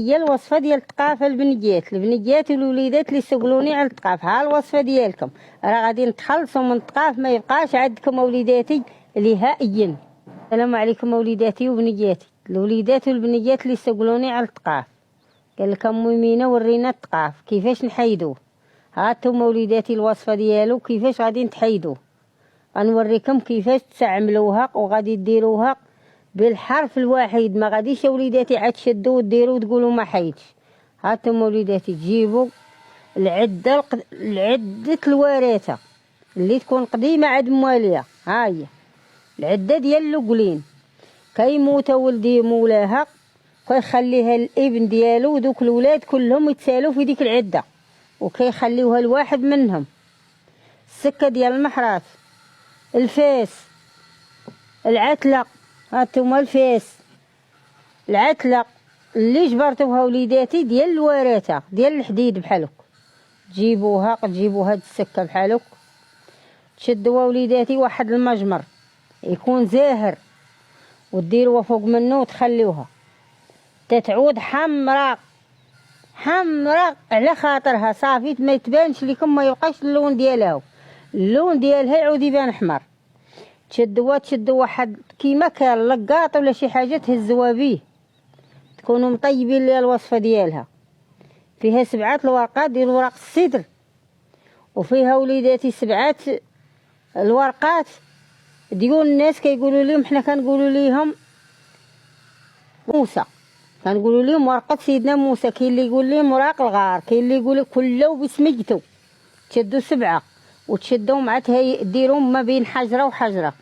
هي الوصفه ديال الثقافه البنيات والوليدات اللي سولوني على الثقافه. ها الوصفه ديالكم، راه غادي نتخلصوا من الثقاف، ما يبقاش عندكم وليداتي نهائيا. السلام عليكم وليداتي وبنياتي، الوليدات والبنيات اللي سولوني على الثقاف. قال لك ام ميمونه ورينا الثقاف كيفاش نحيدوه. هانتوما وليداتي الوصفه ديالو كيفاش غادي نتحيدوه. غنوريكم كيفاش تعملوها وغادي ديروها بالحرف الواحد. ما غاديش يا وليداتي عاد تشدوا وديروا وتقولوا ما حيدش. هانتوما وليداتي تجيبوا العده الوريثه اللي تكون قديمه عاد مواليه. ها هي العده ديال الاقلين. كيموت ولدي مولاها كيخليها الابن ديالو ودوك الولاد كلهم يتسالوا في ديك العده، وكيخليوها الواحد منهم. السكه ديال المحراث، الفاس، العتله. هانتوما الفاس العتله اللي جبرتوها وليداتي ديال الورثه ديال الحديد بحالك. تجيبوها هاد السكه بحالك، تشدوها وليداتي واحد المجمر يكون زاهر وديروها فوق منه وتخليوها تتعود حمراء على خاطرها صافي ما يتبانش لكم، ما يبقاش اللون ديالها، اللون ديالها يعود يبان احمر. تشدوا واحد كيما كان لقاط ولا شي حاجه تهزوها بيه. تكونوا مطيبين ليها الوصفه ديالها. فيها 7 الورقات ديال ورق السدر، وفيها وليداتي 7 الورقات ديال الناس كيقولوا لهم، حنا كنقولوا لهم موسى، كنقولوا لهم ورقه سيدنا موسى. كاين اللي يقول لهم وراق الغار، كاين اللي يقول كله بسميتو. تشدوا 7 وتشدوا مع ديروهم ما بين حجره وحجره.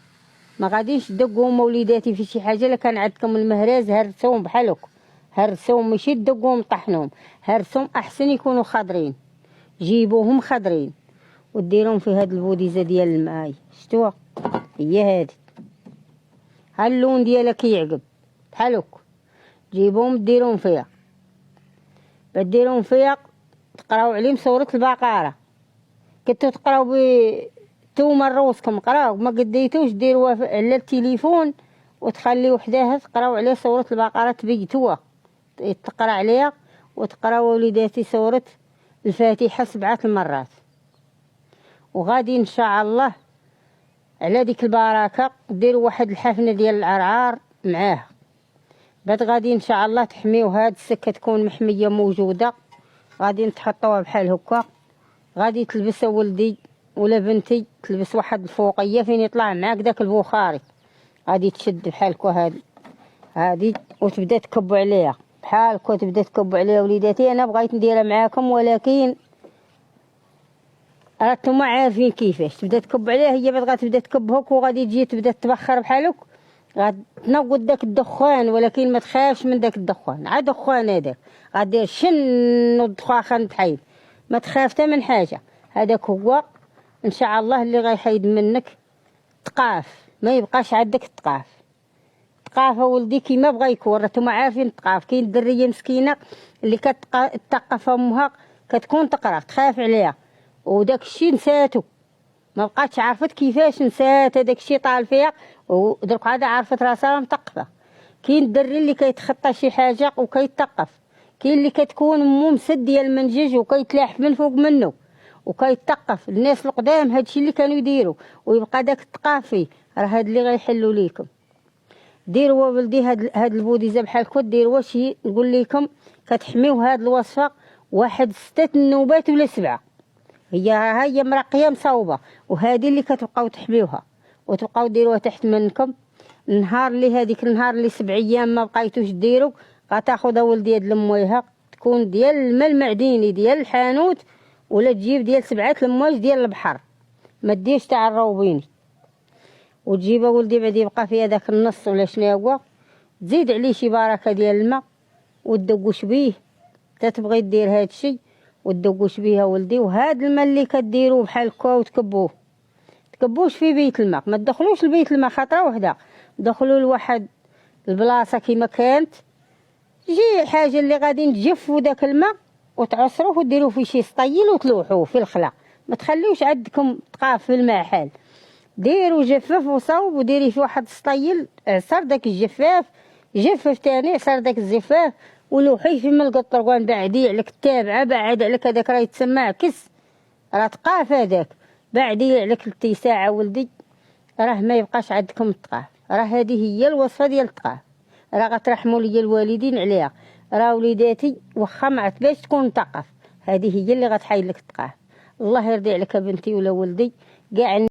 ما غاديش تدقوهم وليداتي في شي حاجه. الا كان عندكم المهراز هرسوهم بحالك، هرسوهم ماشي تدقوهم طحنوهم، هرسوهم احسن يكونوا خضرين. جيبوهم خضرين وديروهم في هاد البوديزه ديال الماء. شتوها هي هادي، ها اللون ديالها كيعقب بحالك. جيبوهم ديروهم فيها، بديروهم تقراو عليهم سوره البقره. كنتو تقراو توما روسكم قراو، ما قديتوش ديروها على التليفون وتخليو وحدها تقراو عليه سوره البقره. تبيتوها تقرا عليها وتقراو وليداتي سوره الفاتحه 7 المرات. وغادي ان شاء الله على ديك البركه ديروا واحد الحفنه ديال العرعار معاها. بعد غادي ان شاء الله تحميو هاد السكه تكون محميه موجوده. غادي نتحطوها بحال هكا. غادي تلبسها ولدي ولا بنتي، تلبس واحد الفوقيه فين يطلع معاك داك البخاري. غادي تشد بحال هكا هادي وتبدا تكب عليها بحال هكا، تبدا تكب عليها وليداتي. انا بغيت نديرها معاكم ولكن راكم عارفين كيفاش تبدا تكب عليها. هي بعد غتبدا تكب هكا وغادي تجي تبدا تبخر بحالك، غتنوض داك الدخان. ولكن ما تخافش من داك الدخان، عاد دخان هذاك غادير شن الدخان تحيد. ما تخاف حتى من حاجه. هذاك هو ان شاء الله اللي غيحيد منك ثقاف. ما يبقاش عندك ثقافه ولدي كيما بغا يكون. راكم عارفين الثقاف. كاين الدريه مسكينه اللي كتثقف امها كتكون تقرا تخاف عليها، وداك الشيء نساتو، ما بقاتش عرفت كيفاش نسات هذاك الشيء طال فيها، ودرك عاد عرفت راسها مثقفه. كاين الدري اللي كيتخطى شي حاجه وكيتثقف. كاين اللي كتكون امو مسد ديال المنجج وكيتلاحف من فوق منه وكيتثقف. الناس القدام هادشي اللي كانوا يديروا ويبقى داك الثقافي. راه هاد اللي غيحلوا ليكم. ديروا ولدي هاد البوديزه بحال هكا. ديروا شي نقول لكم كتحميو هاد الوصفه واحد 6 النوبات ولا 7. هي مرقيه مصوبه، وهذه اللي كتبقاو تحميوها وتبقاو ديروها تحت منكم. النهار اللي هذيك النهار اللي 7 ايام ما بقيتوش ديروا، غتاخذها ولدي هاد المويها تكون ديال الماء المعدني ديال الحانوت، ولا تجيب ديال 7 المواج ديال البحر، ما ديرش تاع الروبيني. وتجيبها ولدي بعد يبقى فيها داك النص ولا شنو هو، تزيد عليه شي بركه ديال الماء وتدوش بيه. تتبغي دير هادشي وتدوش بيها ولدي. وهاد الماء اللي كديروه بحال هكا تكبوش في بيت الماء. ما تدخلوش لبيت الماء خطره وحده، دخلوا لواحد البلاصه كيما كانت جي حاجه اللي غادي نتجفوا داك الماء وتعصروه وديروه في شي سطيل وتلوحوه في الخلا. ما تخليوش عندكم تقاف في الماء حال. ديروا جفاف وصوب وديري في واحد السطيل. عصر داك الجفاف، جفف تاني، عصر داك الزفاف ولو حيف من القطرقان بعدي عليك التابعة، بعد عليك هذاك راه يتسمى عكس، راه تقاف هذاك، بعدي عليك 3 ساعة ولدي، راه ما يبقاش عندكم التقاف. راه هذه هي الوصفة ديال التقاف، راه غترحموا لي الوالدين عليها. راه وليداتي واخا ما عرفتش تكون تقف، هذه هي اللي غتحيد لك التقاف. الله يرضي عليك بنتي ولا ولدي كاع.